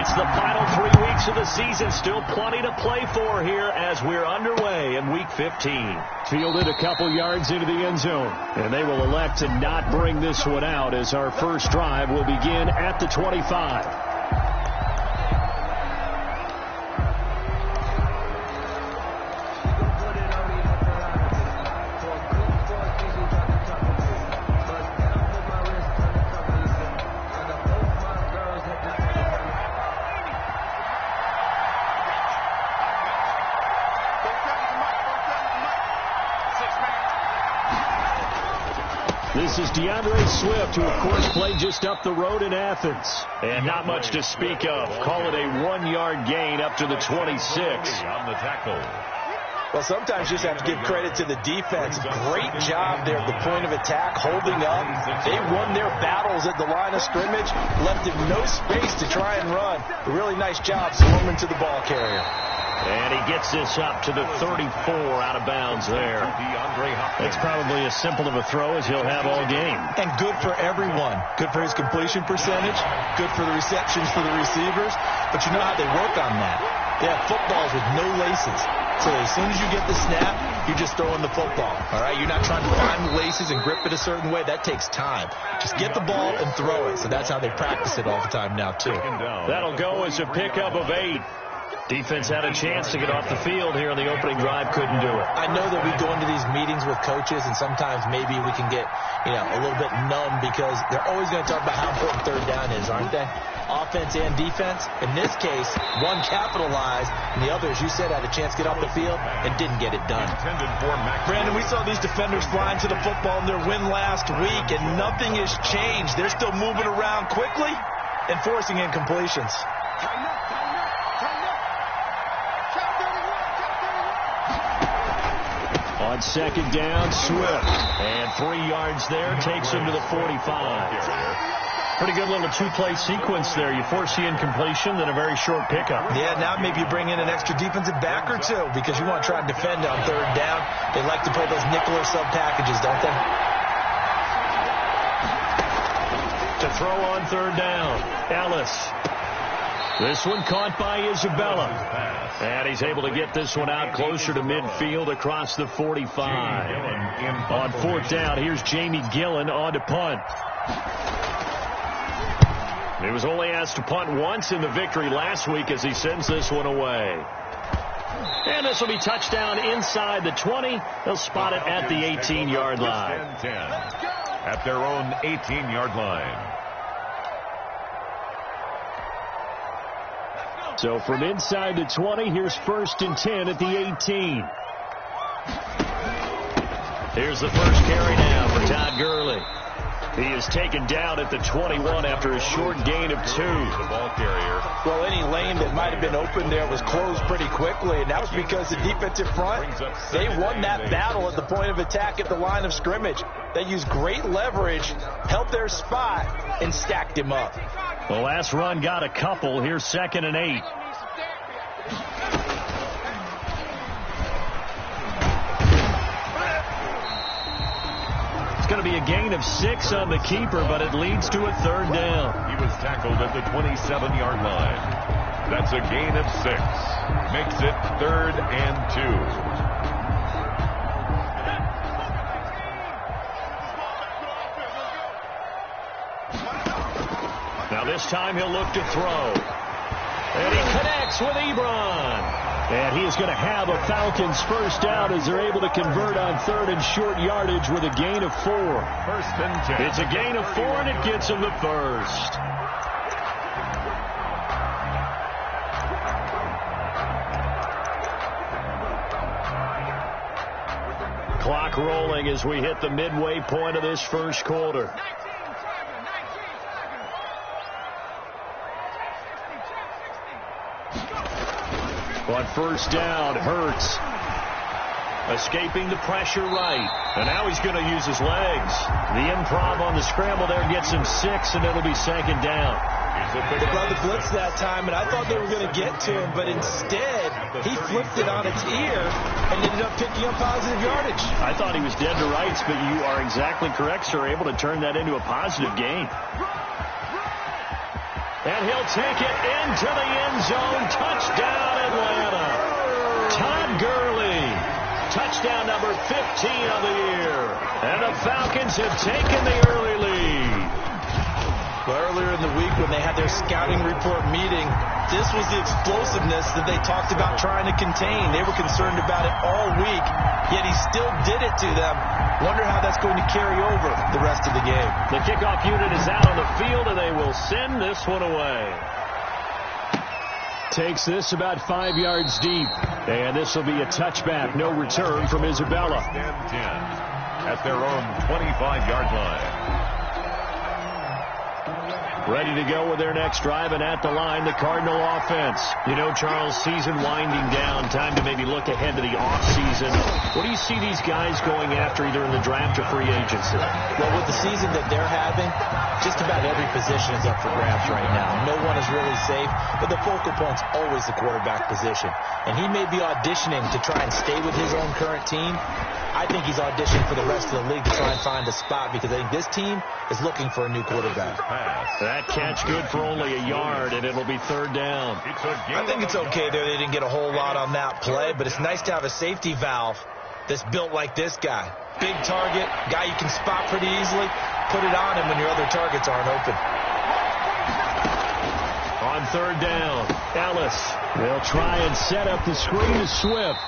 It's the final 3 weeks of the season. Still plenty to play for here as we're underway in Week 15. Fielded a couple yards into the end zone. And they will elect to not bring this one out as our first drive will begin at the 25. This is DeAndre Swift, who, of course, played just up the road in Athens. And not much to speak of. Call it a 1-yard gain up to the 26. On the tackle. Well, sometimes you just have to give credit to the defense. Great job there at the point of attack, holding up. They won their battles at the line of scrimmage, left him no space to try and run. A really nice job swarming to the ball carrier. And he gets this up to the 34 out of bounds there. It's probably as simple of a throw as he'll have all game. And good for everyone. Good for his completion percentage. Good for the receptions for the receivers. But you know how they work on that. They have footballs with no laces. So as soon as you get the snap, you're just throwing the football. All right? You're not trying to find the laces and grip it a certain way. That takes time. Just get the ball and throw it. So that's how they practice it all the time now, too. That'll go as a pickup of 8. Defense had a chance to get off the field here on the opening drive, couldn't do it. I know that we go into these meetings with coaches, and sometimes maybe we can get, a little bit numb because they're always going to talk about how important third down is, aren't they? Offense and defense. In this case, one capitalized, and the other, as you said, had a chance to get off the field and didn't get it done. Brandon, we saw these defenders flying to the football in their win last week, and nothing has changed. They're still moving around quickly and forcing incompletions. On second down, Swift. And 3 yards there, takes him to the 45. Pretty good little two-play sequence there. You force the incompletion, then a very short pickup. Yeah, now maybe you bring in an extra defensive back or two because you want to try and defend on third down. They like to play those nickel or sub packages, don't they? To throw on third down, Ellis. This one caught by Isabella. And he's able to get this one out closer to midfield across the 45. On fourth down, here's Jamie Gillen on to punt. He was only asked to punt once in the victory last week as he sends this one away. And this will be touchdown inside the 20. They'll spot it at the 18-yard line. At their own 18-yard line. So from inside the 20, here's 1st and 10 at the 18. Here's the first carry now for Todd Gurley. He is taken down at the 21 after a short gain of 2. The ball carrier. Well, any lane that might have been open there was closed pretty quickly, and that was because the defensive front, they won that battle at the point of attack at the line of scrimmage. They used great leverage, held their spot, and stacked him up. The last run got a couple. Here's 2nd and 8. It's going to be a gain of 6 on the keeper, but it leads to a third down. He was tackled at the 27-yard line. That's a gain of 6. Makes it 3rd and 2. Now this time he'll look to throw. And he connects with Ebron. And he is going to have a Falcons first down as they're able to convert on 3rd and short yardage with a gain of 4. 1st and 10. It's a gain of 4, and it gets him the first. Clock rolling as we hit the midway point of this first quarter. On first down, Hurts escaping the pressure right. And now he's going to use his legs. The improv on the scramble there gets him 6, and it'll be 2nd down. They brought the blitz that time, and I thought they were going to get to him, but instead he flipped it on its ear and ended up picking up positive yardage. I thought he was dead to rights, but you are exactly correct, sir. Able to turn that into a positive gain. And he'll take it into the end zone. Touchdown, Atlanta. Todd Gurley. Touchdown number 15 of the year. And the Falcons have taken the early lead. Well, earlier in the week when they had their scouting report meeting, this was the explosiveness that they talked about trying to contain. They were concerned about it all week, yet he still did it to them. Wonder how that's going to carry over the rest of the game. The kickoff unit is out on the field, and they will send this one away. Takes this about 5 yards deep, and this will be a touchback. No return from Isabella. 10 at their own 25-yard line. Ready to go with their next drive, and at the line, the Cardinal offense. You know, Charles, season winding down, time to maybe look ahead to the offseason. What do you see these guys going after either in the draft or free agency? Well, with the season that they're having, just about every position is up for grabs right now. No one is really safe, but the focal point's always the quarterback position. And he may be auditioning to try and stay with his own current team. I think he's auditioning for the rest of the league to try and find a spot because I think this team is looking for a new quarterback. That catch good for only a yard, and it'll be third down. I think it's okay there. They didn't get a whole lot on that play, but it's nice to have a safety valve that's built like this guy. Big target, guy you can spot pretty easily. Put it on him when your other targets aren't open. On third down, Ellis. They'll try and set up the screen to Swift.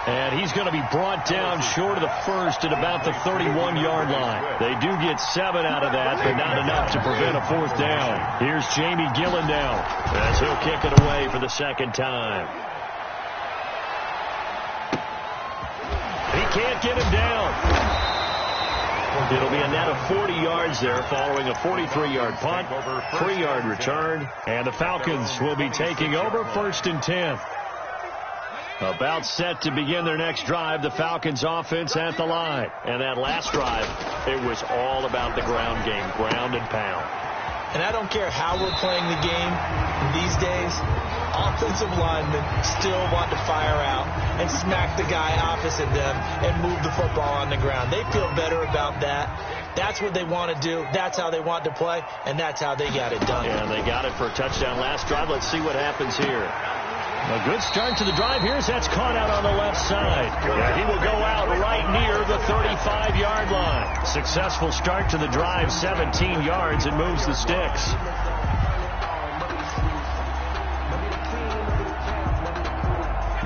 And he's going to be brought down short of the first at about the 31-yard line. They do get 7 out of that, but not enough to prevent a fourth down. Here's Jamie Gillen now as he'll kick it away for the second time. He can't get him down. It'll be a net of 40 yards there following a 43-yard punt, 3-yard return, and the Falcons will be taking over 1st and 10. About set to begin their next drive, the Falcons offense at the line. And that last drive, it was all about the ground game, ground and pound. And I don't care how we're playing the game these days, offensive linemen still want to fire out and smack the guy opposite them and move the football on the ground. They feel better about that. That's what they want to do. That's how they want to play, and that's how they got it done. Yeah, they got it for a touchdown last drive. Let's see what happens here. A good start to the drive. That's caught out on the left side. Yeah, he will go out right near the 35-yard line. Successful start to the drive, 17 yards, and moves the sticks.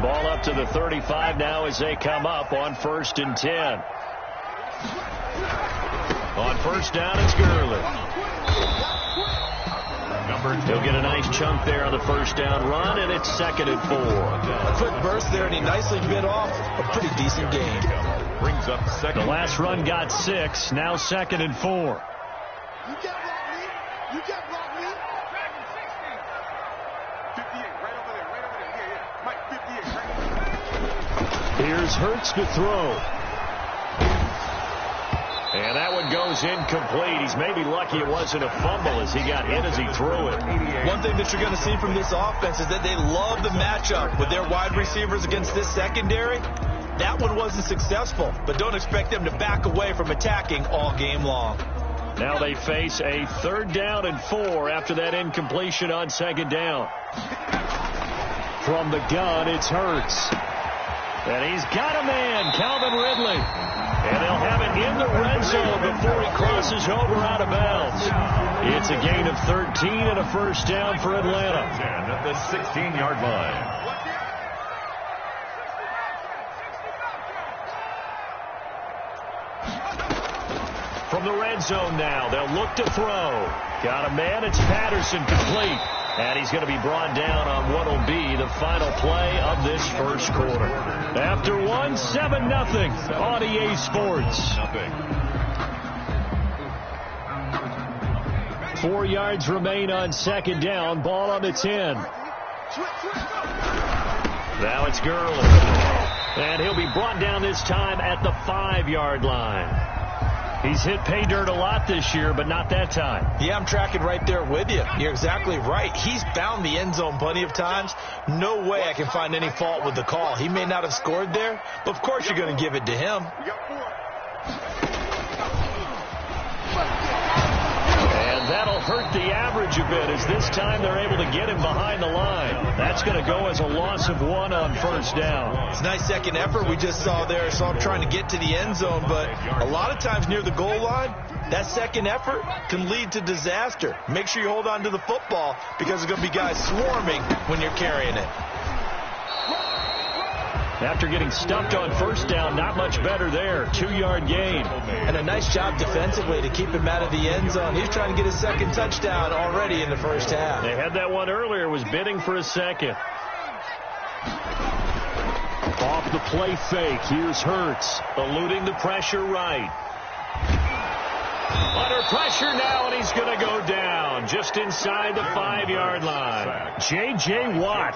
Ball up to the 35 now as they come up on 1st and 10. On first down, it's Gurley. He'll get a nice chunk there on the first down run, and it's 2nd and 4. A quick burst there, and he nicely bit off a pretty decent gain. Brings up second. The last run got 6, now 2nd and 4. You get block me. You get block me. 58, right over there, right over there. Yeah. Mike, 58, right. Here's Hurts to throw. And that one goes incomplete. He's maybe lucky it wasn't a fumble as he got hit as he threw it. One thing that you're going to see from this offense is that they love the matchup with their wide receivers against this secondary. That one wasn't successful, but don't expect them to back away from attacking all game long. Now they face a 3rd down and 4 after that incompletion on 2nd down. From the gun, it's Hurts. And he's got a man, Calvin Ridley. And they'll have it in the red zone before he crosses over out of bounds. It's a gain of 13 and a first down for Atlanta. 10 at the 16-yard line. From the red zone now, they'll look to throw. Got a man, it's Patterson, complete. And he's going to be brought down on what will be the final play of this first quarter. After 1, 7-0 on EA Sports. 4 yards remain on 2nd down. Ball on the 10. Now it's Gurley. And he'll be brought down this time at the 5-yard line. He's hit pay dirt a lot this year, but not that time. Yeah, I'm tracking right there with you. You're exactly right. He's found the end zone plenty of times. No way I can find any fault with the call. He may not have scored there, but of course you're going to give it to him. And that'll hurt the average of bit, as this time they're able to get him behind the line. That's going to go as a loss of 1 on first down. It's a nice second effort we just saw there. Saw him trying to get to the end zone, but a lot of times near the goal line, that second effort can lead to disaster. Make sure you hold on to the football because there's going to be guys swarming when you're carrying it. After getting stuffed on first down, not much better there. 2-yard gain. And a nice job defensively to keep him out of the end zone. He's trying to get his second touchdown already in the first half. They had that one earlier, was bidding for a second. Off the play fake, here's Hurts, eluding the pressure right. Under pressure now, and he's going to go down just inside the 5-yard line. J.J. Watt,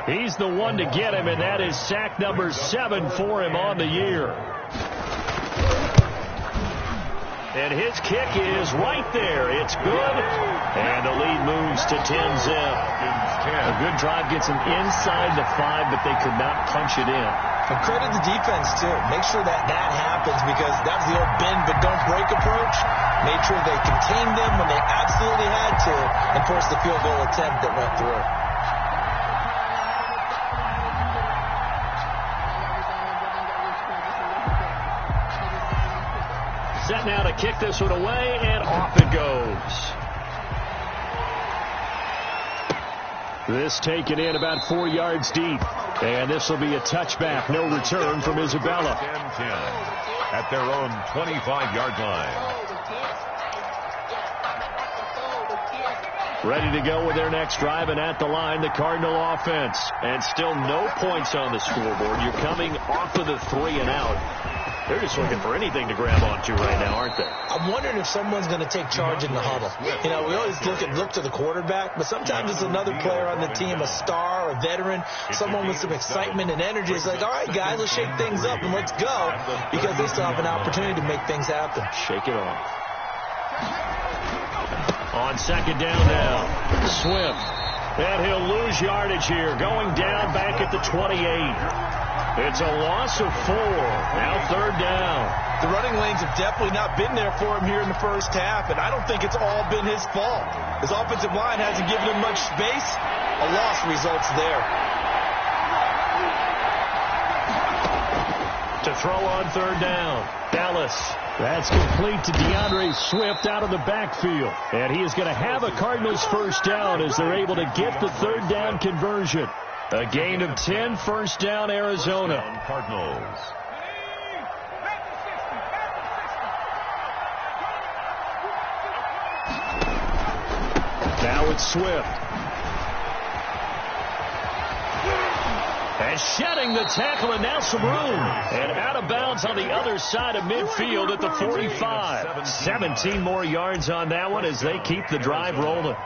he's the one to get him, and that is sack number 7 for him on the year. And his kick is right there. It's good, and the lead moves to 10-zip. A good drive gets him inside the 5, but they could not punch it in. And credit the defense, too. Make sure that happens, because that was the old bend but don't break approach. Made sure they contained them when they absolutely had to and forced the field goal attempt that went through. Set now to kick this one away, and off it goes. This taken in about 4 yards deep. And this will be a touchback. No return from Isabella. 10-10 at their own 25-yard line. Ready to go with their next drive, and at the line, the Cardinal offense. And still no points on the scoreboard. You're coming off of the 3 and out. They're just looking for anything to grab onto right now, aren't they? I'm wondering if someone's going to take charge in the huddle. You know, we always look to the quarterback, but sometimes it's another player on the team, a star, a veteran, someone with some excitement and energy. It's like, all right, guys, let's shake things up and let's go, because they still have an opportunity to make things happen. Shake it off. On second down now, Swift. And he'll lose yardage here, going down back at the 28. It's a loss of 4. Now third down. The running lanes have definitely not been there for him here in the first half, and I don't think it's all been his fault. His offensive line hasn't given him much space. A loss results there. To throw on third down, Dallas. That's complete to DeAndre Swift out of the backfield. And he is going to have a Cardinals first down as they're able to get the third down conversion. A gain of 10, first down, Arizona. Cardinals. Now it's Swift. And shedding the tackle, and now some room. And out of bounds on the other side of midfield at the 45. 17 more yards on that one as they keep the drive rolling.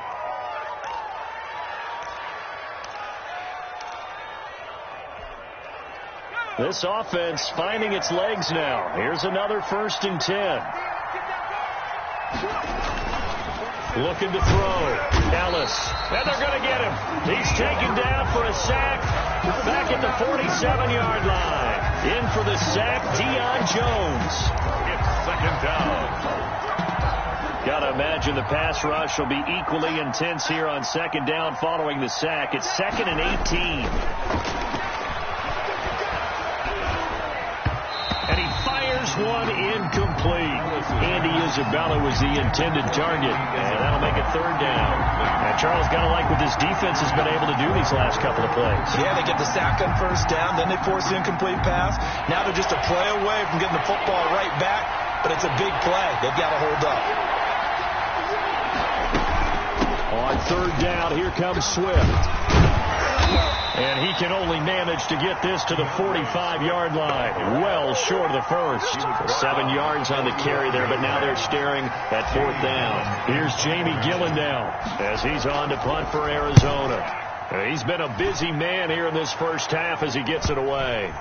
This offense finding its legs now. Here's another 1st and 10. Looking to throw. Ellis. And they're going to get him. He's taken down for a sack. Back at the 47-yard line. In for the sack, Deion Jones. It's second down. Got to imagine the pass rush will be equally intense here on second down following the sack. It's 2nd and 18. And he fires one incomplete. Andy Isabella was the intended target. And that'll make it third down. And Charles, got to like what this defense has been able to do these last couple of plays. Yeah, they get the sack on first down. Then they force the incomplete pass. Now they're just a play away from getting the football right back. But it's a big play. They've got to hold up. On third down, here comes Swift. And he can only manage to get this to the 45-yard line. Well short of the first. 7 yards on the carry there, but now they're staring at fourth down. Here's Jamie Gillen now as he's on to punt for Arizona. He's been a busy man here in this first half as he gets it away.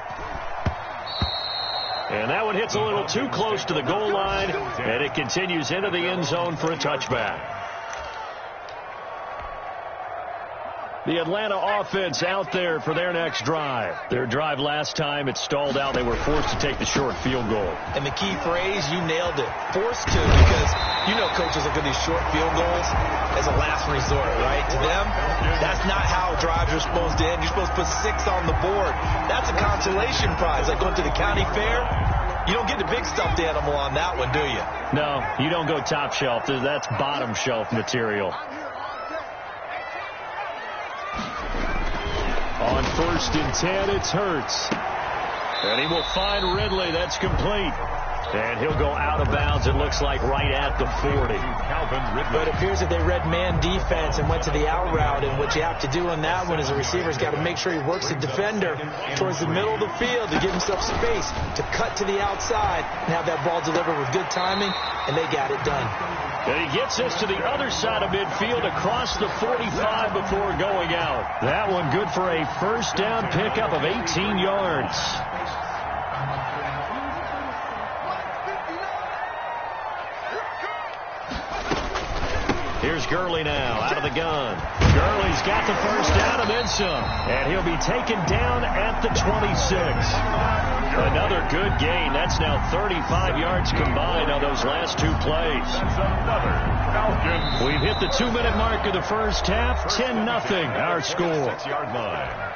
And that one hits a little too close to the goal line, and it continues into the end zone for a touchback. The Atlanta offense out there for their next drive. Their drive last time, it stalled out. They were forced to take the short field goal. And the key phrase, you nailed it. Forced to, because you know coaches look at these short field goals as a last resort, right? To them, that's not how drives are supposed to end. You're supposed to put 6 on the board. That's a consolation prize. Like going to the county fair, you don't get the big stuffed animal on that one, do you? No, you don't go top shelf. That's bottom shelf material. On 1st and 10, it's Hurts. And he will find Ridley. That's complete. And he'll go out of bounds, it looks like, right at the 40. But it appears that they read man defense and went to the out route. And what you have to do on that one is a receiver's got to make sure he works the defender towards the middle of the field to give himself space to cut to the outside and have that ball delivered with good timing, and they got it done. And he gets us to the other side of midfield across the 45 before going out. That one good for a first down pickup of 18 yards. Here's Gurley now, out of the gun. Gurley's got the first down and then some. And he'll be taken down at the 26. Another good gain. That's now 35 yards combined on those last 2 plays. We've hit the 2-minute mark of the first half. 10-0 our score. 6-yard line.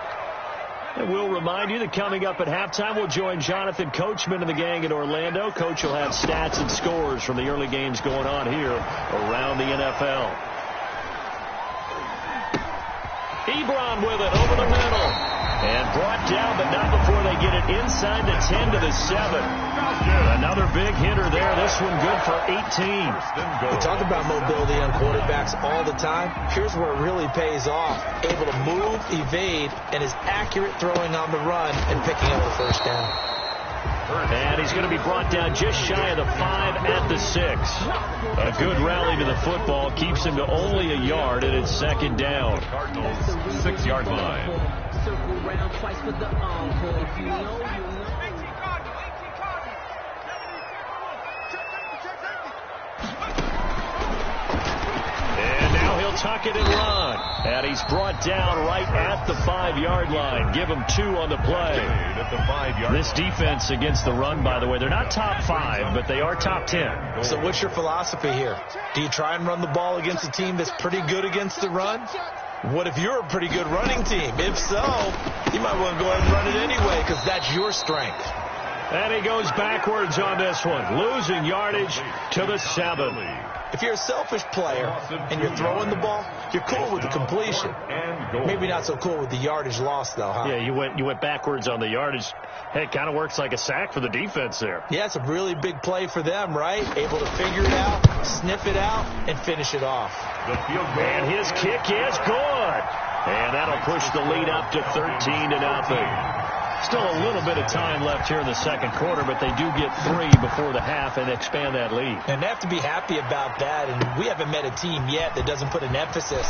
And we'll remind you that coming up at halftime, we'll join Jonathan Coachman and the gang in Orlando. Coach will have stats and scores from the early games going on here around the NFL. Ebron with it over the middle. And brought down, but not before they get it inside the 10 to the 7. Another big hitter there. This one good for 18. We talk about mobility on quarterbacks all the time. Here's where it really pays off. Able to move, evade, and is accurate throwing on the run and picking up the first down. And he's going to be brought down just shy of the 5 at the 6. A good rally to the football keeps him to only a yard, and it's second down. Cardinals 6-yard line. Circle round twice for the encore. If you know, you know. And now he'll tuck it and run. And he's brought down right at the 5-yard line. Give him 2 on the play. At the 5-yard This defense against the run, by the way, they're not top 5, but they are top 10. So what's your philosophy here? Do you try and run the ball against a team that's pretty good against the run? What if you're a pretty good running team? If so, you might want to go ahead and run it anyway because that's your strength. And he goes backwards on this one, losing yardage to the 7. If you're a selfish player and you're throwing the ball, you're cool with the completion. Maybe not so cool with the yardage loss, though, huh? Yeah, you went backwards on the yardage. Hey, it kind of works like a sack for the defense there. Yeah, it's a really big play for them, right? Able to figure it out, sniff it out, and finish it off. And his kick is good. And that'll push the lead up to 13-0. Still a little bit of time left here in the second quarter, but they do get 3 before the half and expand that lead. And they have to be happy about that. And we haven't met a team yet that doesn't put an emphasis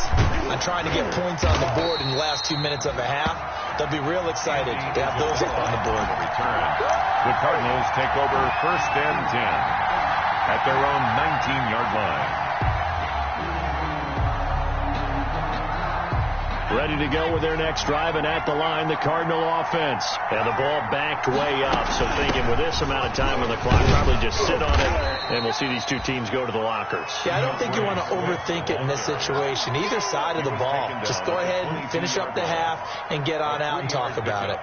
on trying to get points on the board in the last 2 minutes of a half. They'll be real excited to have those up on the board. The Cardinals take over 1st and 10 at their own 19-yard line. Ready to go with their next drive, and at the line, the Cardinal offense. And the ball backed way up, so thinking with this amount of time on the clock, probably just sit on it, and we'll see these two teams go to the lockers. Yeah, I don't think you want to overthink it in this situation. Either side of the ball. Just go ahead and finish up the half and get on out and talk about it.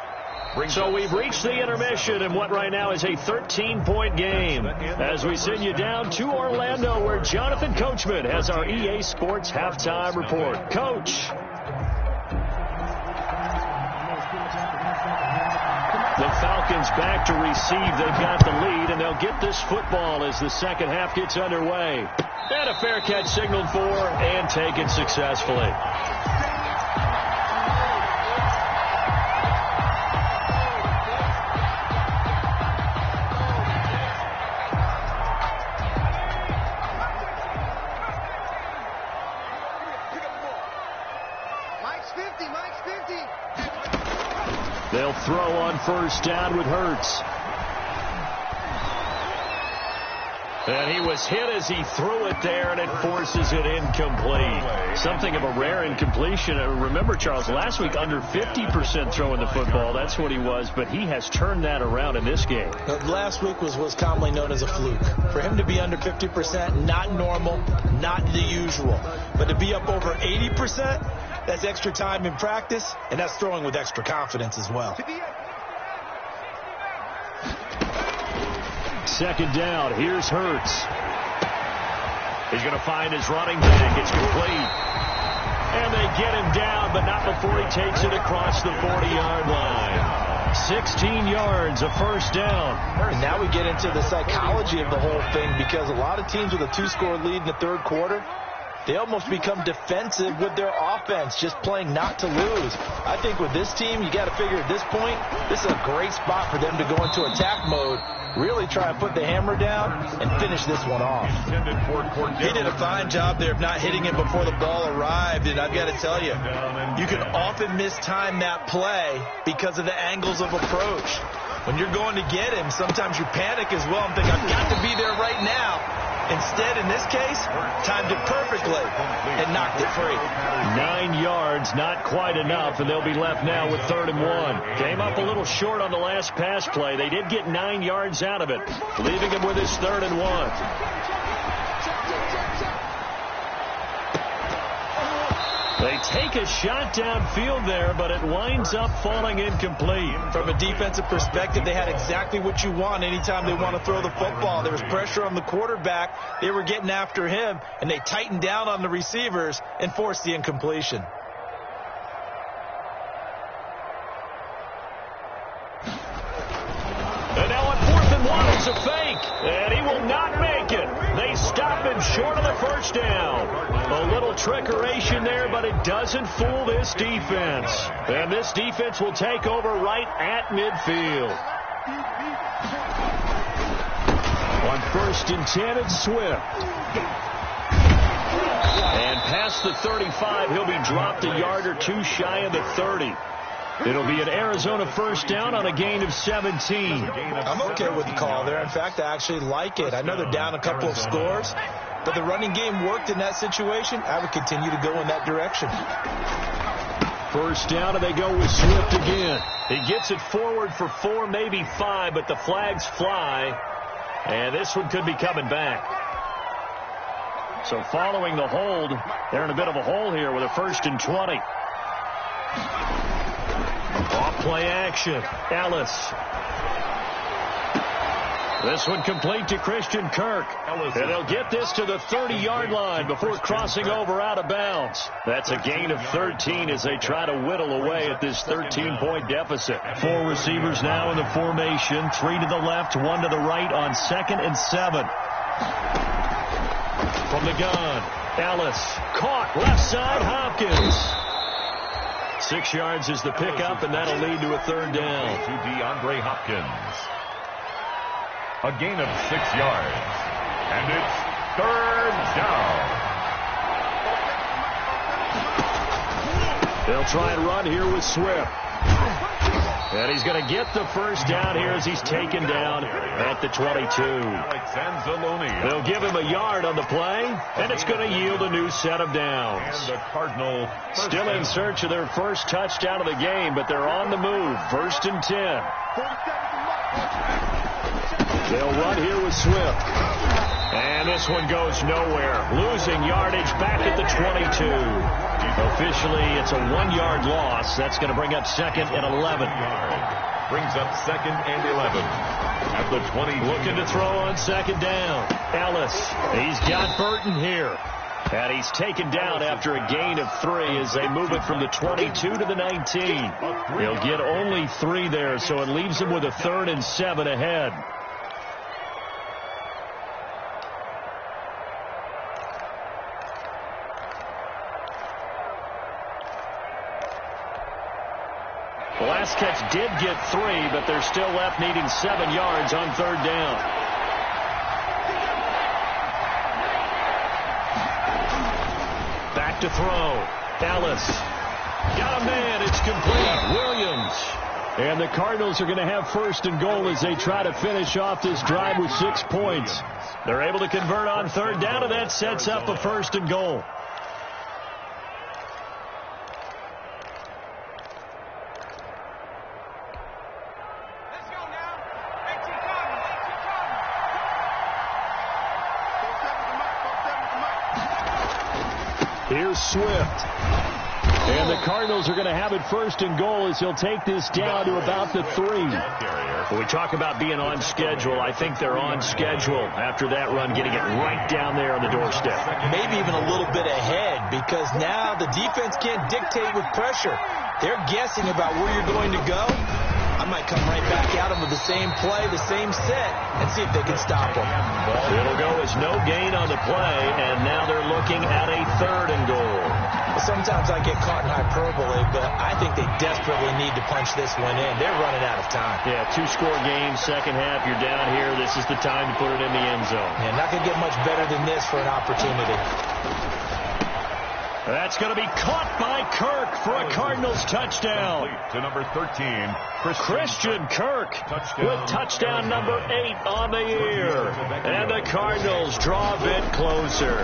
So we've reached the intermission in what right now is a 13-point game as we send you down to Orlando, where Jonathan Coachman has our EA Sports halftime report. Coach. The Falcons back to receive. They've got the lead, and they'll get this football as the second half gets underway. And a fair catch signaled for and taken successfully. They'll throw on first down with Hurts. And he was hit as he threw it there, and it forces it incomplete. Something of a rare incompletion. Remember, Charles, last week under 50% throwing the football. That's what he was, but he has turned that around in this game. Last week was commonly known as a fluke. For him to be under 50%, not normal, not the usual. But to be up over 80%, that's extra time in practice, and that's throwing with extra confidence as well. Second down. Here's Hurts. He's going to find his running back. It's complete. And they get him down, but not before he takes it across the 40-yard line. 16 yards, a first down. And now we get into the psychology of the whole thing, because a lot of teams with a 2-score lead in the third quarter, they almost become defensive with their offense, just playing not to lose. I think with this team, you got to figure at this point, this is a great spot for them to go into attack mode, really try and put the hammer down and finish this one off. He did a fine job there of not hitting him before the ball arrived, and I've got to tell you, you can often mistime that play because of the angles of approach. When you're going to get him, sometimes you panic as well and think, I've got to be there right now. Instead, in this case, timed it perfectly and knocked it free. 9 yards, not quite enough, and they'll be left now with 3rd and 1. Came up a little short on the last pass play. They did get 9 yards out of it, leaving him with his 3rd and 1. They take a shot downfield there, but it winds up falling incomplete. From a defensive perspective, they had exactly what you want anytime they want to throw the football. There was pressure on the quarterback. They were getting after him, and they tightened down on the receivers and forced the incompletion. And now on 4th and 1, it's a fake, and he will not make it. They stop him short of the first down. A little trickeration there, but it doesn't fool this defense. And this defense will take over right at midfield. On 1st and 10, it's Swift. And past the 35, he'll be dropped a yard or two shy of the 30. It'll be an Arizona first down on a gain of 17. I'm okay with the call there. In fact, I actually like it. I know they're down a couple of scores, but the running game worked in that situation. I would continue to go in that direction. First down, and they go with Swift again. He gets it forward for 4, maybe 5, but the flags fly, and this one could be coming back. So following the hold, they're in a bit of a hole here with a 1st and 20. Off play action. Ellis. This one complete to Christian Kirk. And they'll get this to the 30-yard line before crossing over out of bounds. That's a gain of 13 as they try to whittle away at this 13-point deficit. 4 receivers now in the formation. 3 to the left, 1 to the right on 2nd and 7. From the gun, Ellis. Caught left side, Hopkins. 6 yards is the pickup, and that'll lead to a 3rd down. To DeAndre Hopkins. A gain of 6 yards. And it's 3rd down. They'll try and run here with Swift. And he's going to get the first down here as he's taken down at the 22. They'll give him a yard on the play, and it's going to yield a new set of downs. And the Cardinal still in search of their first touchdown of the game, but they're on the move. 1st and 10. They'll run here with Swift. And this one goes nowhere. Losing yardage back at the 22. Officially, it's a 1-yard loss. That's going to bring up 2nd and 11. Brings up 2nd and 11. At the 20. Looking to throw on 2nd down. Ellis. He's got Burton here. And he's taken down after a gain of 3 as they move it from the 22 to the 19. He'll get only 3 there, so it leaves him with a 3rd and 7 ahead. The last catch did get 3, but they're still left needing 7 yards on 3rd down. Back to throw. Ellis. Got a man. It's complete. Williams. And the Cardinals are going to have first and goal as they try to finish off this drive with 6 points. They're able to convert on third down, and that sets up a first and goal. Here's Swift. And the Cardinals are going to have it first and goal as he'll take this down to about the 3. When we talk about being on schedule, I think they're on schedule after that run, getting it right down there on the doorstep. Maybe even a little bit ahead, because now the defense can't dictate with pressure. They're guessing about where you're going to go. I might come right back at them with the same play, the same set, and see if they can stop them. It'll go as no gain on the play, and now they're looking at a third and goal. Sometimes I get caught in hyperbole, but I think they desperately need to punch this one in. They're running out of time. Yeah, 2-score game, second half, you're down here. This is the time to put it in the end zone. Yeah, not going to get much better than this for an opportunity. That's going to be caught by Kirk for a Cardinals touchdown. To number 13, Christian Kirk with touchdown number 8 on the year. And the Cardinals draw a bit closer.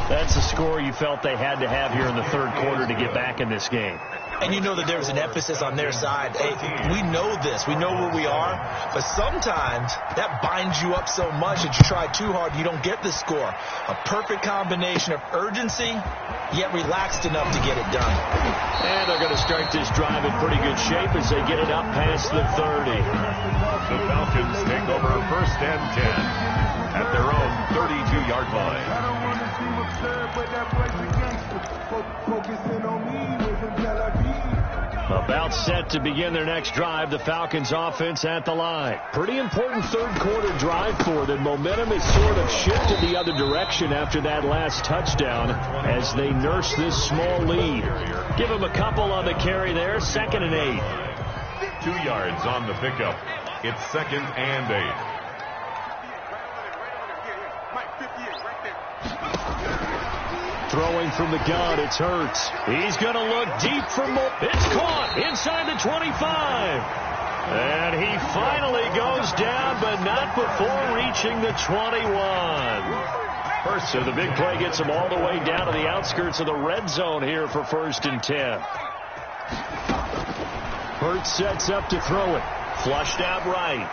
That's the score you felt they had to have here in the third quarter to get back in this game. And you know that there's an emphasis on their side. Hey, we know this. We know where we are. But sometimes that binds you up so much that you try too hard, you don't get the score. A perfect combination of urgency, yet relaxed enough to get it done. And they're going to start this drive in pretty good shape as they get it up past the 30. The Falcons take over first and 10 at their own 32-yard line. About set to begin their next drive, the Falcons offense at the line. Pretty important third quarter drive for them. Momentum has sort of shifted the other direction after that last touchdown as they nurse this small lead. Give them a couple on the carry there, 2nd and 8. 2 yards on the pickup. It's 2nd and 8. Throwing from the gun, it's Hurts. He's going to look deep for more. It's caught inside the 25. And he finally goes down, but not before reaching the 21. So the big play gets him all the way down to the outskirts of the red zone here for first and 10. Hurts sets up to throw it. Flushed out right.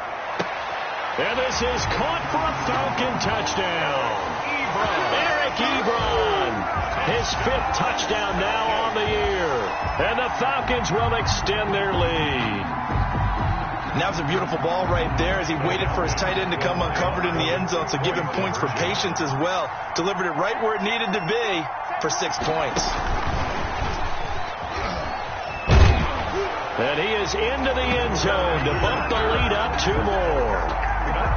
And this is caught for a Falcon touchdown. Eric Ebron, his 5th touchdown now on the year. And the Falcons will extend their lead. And that was a beautiful ball right there as he waited for his tight end to come uncovered in the end zone, so give him points for patience as well. Delivered it right where it needed to be for 6 points. And he is into the end zone to bump the lead up 2 more.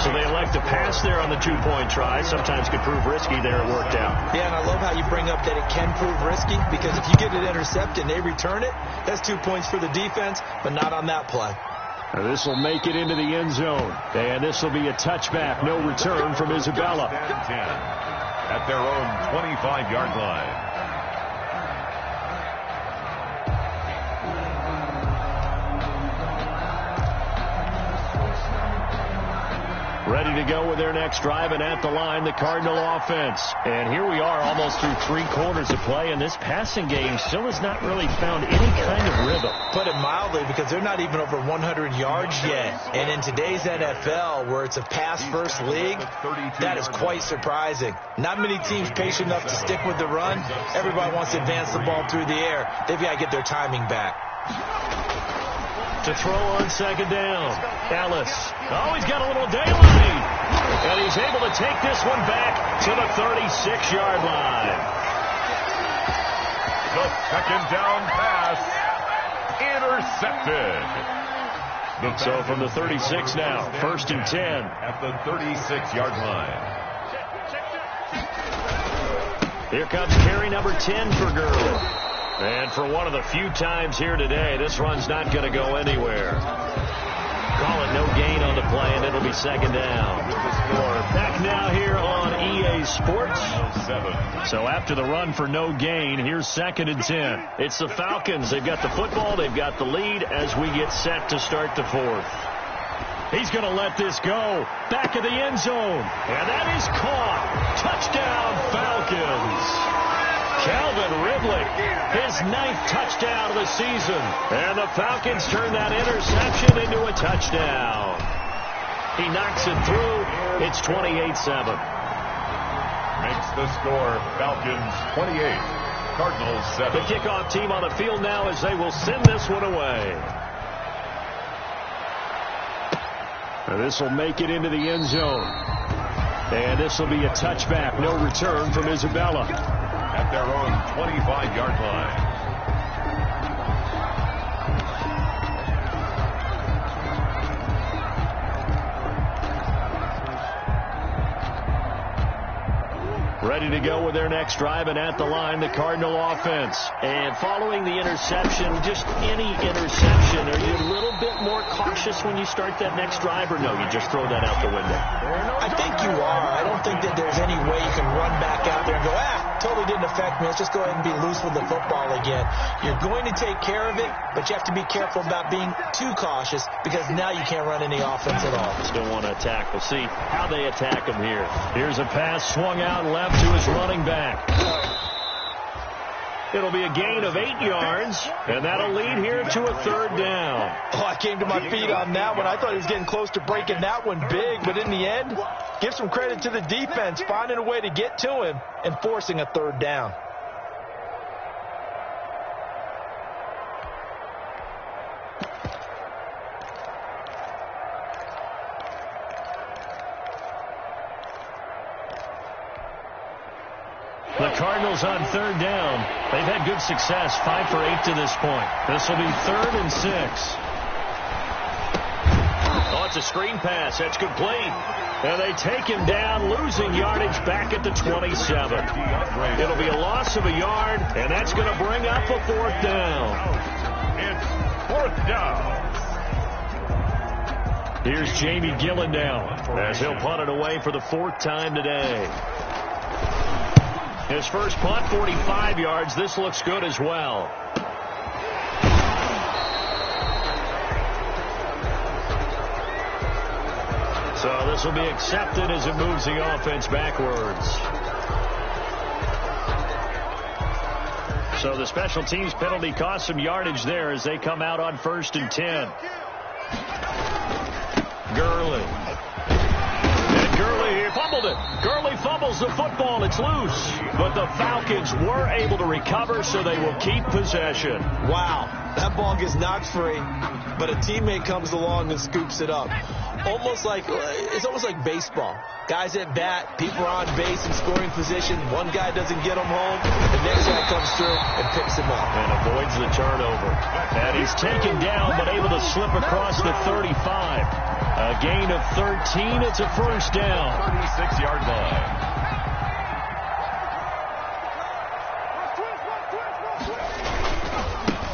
So they elect to pass there on the 2-point try. Sometimes could prove risky there. It worked out. Yeah, and I love how you bring up that it can prove risky, because if you get it intercepted and they return it, that's 2 points for the defense, but not on that play. Now this will make it into the end zone. And this will be a touchback. No return from Isabella. At their own 25-yard line. Ready to go with their next drive, and at the line, the Cardinal offense. And here we are almost through 3 quarters of play, and this passing game still has not really found any kind of rhythm. Put it mildly, because they're not even over 100 yards yet. And in today's NFL, where it's a pass-first league, that is quite surprising. Not many teams patient enough to stick with the run. Everybody wants to advance the ball through the air. They've got to get their timing back. To throw on 2nd down. Ellis. Oh, he's got a little daylight. And he's able to take this one back to the 36-yard line. The 2nd down pass intercepted. So from the 36 now, 1st and 10. At the 36-yard line. Here comes carry number 10 for Gurley. And for one of the few times here today, this run's not going to go anywhere. call it no gain on the play, and it'll be second down. Back now here on EA Sports. So after the run for no gain, here's 2nd and 10. It's the Falcons. They've got the football. They've got the lead as we get set to start the 4th. He's going to let this go. Back of the end zone. And that is caught. Touchdown, Falcons. Calvin Ridley, his 9th touchdown of the season. And the Falcons turn that interception into a touchdown. He knocks it through. It's 28-7. Makes the score Falcons 28, Cardinals 7. The kickoff team on the field now as they will send this one away. This will make it into the end zone. And this will be a touchback. No return from Isabella. At their own 25-yard line. Ready to go with their next drive, and at the line, the Cardinal offense. And following the interception, just any interception, are you a little bit more cautious when you start that next drive, or no, you just throw that out the window? I think you are. I don't think that there's any way you can run back out there and go, totally didn't affect me. Let's just go ahead and be loose with the football again. You're going to take care of it, but you have to be careful about being too cautious because now you can't run any offense at all. Still want to attack. We'll see how they attack him here. Here's a pass swung out left to his running back. It'll be a gain of 8 yards, and that'll lead here to a 3rd down. Oh, I came to my feet on that one. I thought he was getting close to breaking that one big, but in the end, give some credit to the defense, finding a way to get to him and forcing a 3rd down. The Cardinals on 3rd down. They've had good success, 5 for 8 to this point. This will be 3rd and 6. Oh, it's a screen pass. That's complete. And they take him down, losing yardage back at the 27. It'll be a loss of a yard, and that's going to bring up a 4th down. It's 4th down. Here's Jamie Gillendown as he'll punt it away for the 4th time today. His first punt, 45 yards. This looks good as well. So this will be accepted as it moves the offense backwards. So the special teams penalty cost some yardage there as they come out on 1st and 10. Gurley. Gurley fumbled it. Gurley fumbles the football. It's loose. But the Falcons were able to recover, so they will keep possession. Wow, that ball gets knocked free, but a teammate comes along and scoops it up. It's almost like baseball. Guys at bat, people are on base in scoring position. One guy doesn't get him home. The next guy comes through and picks him up. And avoids the turnover. And he's taken down, but able to slip across the 35. A gain of 13. It's a 1st down. 36-yard line.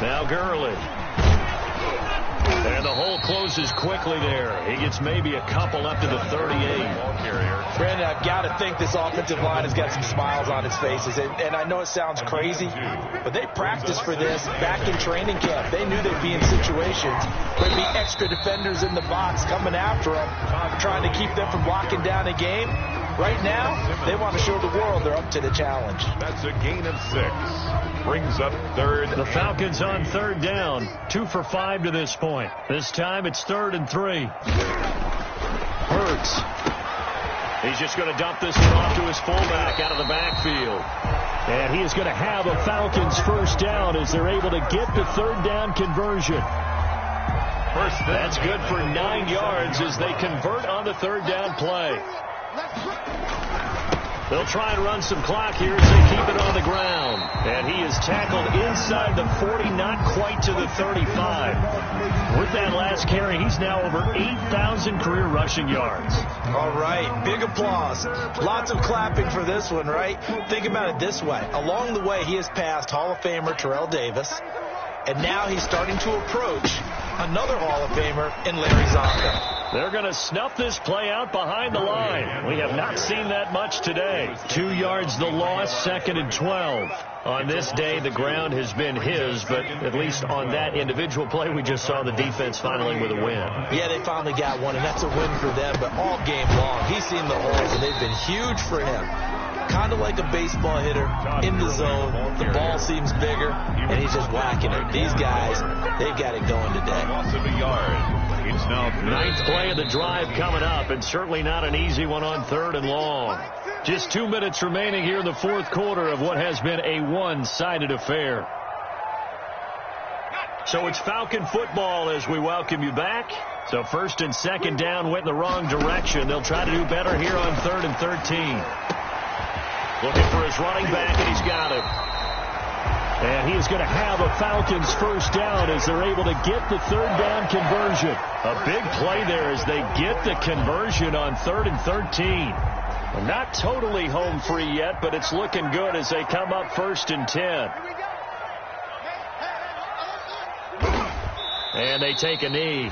Now Gurley. And the hole closes quickly there. He gets maybe a couple up to the 38. Brandon, I've got to think this offensive line has got some smiles on its faces. And I know it sounds crazy, but they practiced for this back in training camp. They knew they'd be in situations where there'd be extra defenders in the box coming after them, trying to keep them from locking down a game. Right now, they want to show the world they're up to the challenge. That's a gain of 6. Brings up 3rd. The Falcons on 3rd down. 2 for 5 to this point. This time it's 3rd and 3. Hurts. He's just going to dump this one off to his fullback out of the backfield. And he is going to have a Falcons 1st down as they're able to get the 3rd down conversion. That's good for 9 yards as they convert on the 3rd down play. They'll try and run some clock here as they keep it on the ground. And he is tackled inside the 40, not quite to the 35. With that last carry, he's now over 8,000 career rushing yards. All right, big applause. Lots of clapping for this one, right? Think about it this way. Along the way, he has passed Hall of Famer Terrell Davis, and now he's starting to approach another Hall of Famer in Larry Zonka. They're going to snuff this play out behind the line. We have not seen that much today. 2 yards the loss, 2nd and 12. On this day, the ground has been his, but at least on that individual play, we just saw the defense finally with a win. Yeah, they finally got one, and that's a win for them, but all game long, he's seen the holes, and they've been huge for him. Kind of like a baseball hitter in the zone. The ball seems bigger, and he's just whacking it. These guys, they've got it going today. Loss of a yard. It's now 9th play of the drive coming up, and certainly not an easy one on 3rd and long. Just 2 minutes remaining here in the 4th quarter of what has been a one-sided affair. So it's Falcon football as we welcome you back. So 1st and 2nd down went in the wrong direction. They'll try to do better here on 3rd and 13. Looking for his running back, and he's got him. And he is going to have a Falcons first down as they're able to get the 3rd down conversion. A big play there as they get the conversion on 3rd and 13. Well, not totally home free yet, but it's looking good as they come up 1st and 10. And they take a knee.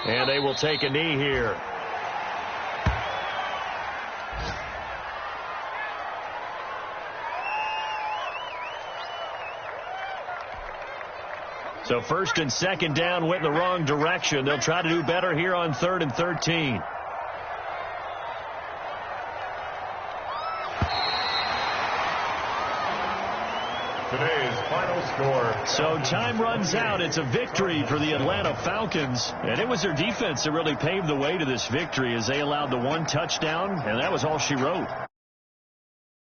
And they will take a knee here. So 1st and 2nd down went in the wrong direction. They'll try to do better here on 3rd and 13. today's final score. So time runs out. It's a victory for the Atlanta Falcons. And it was their defense that really paved the way to this victory as they allowed the 1 touchdown, and that was all she wrote.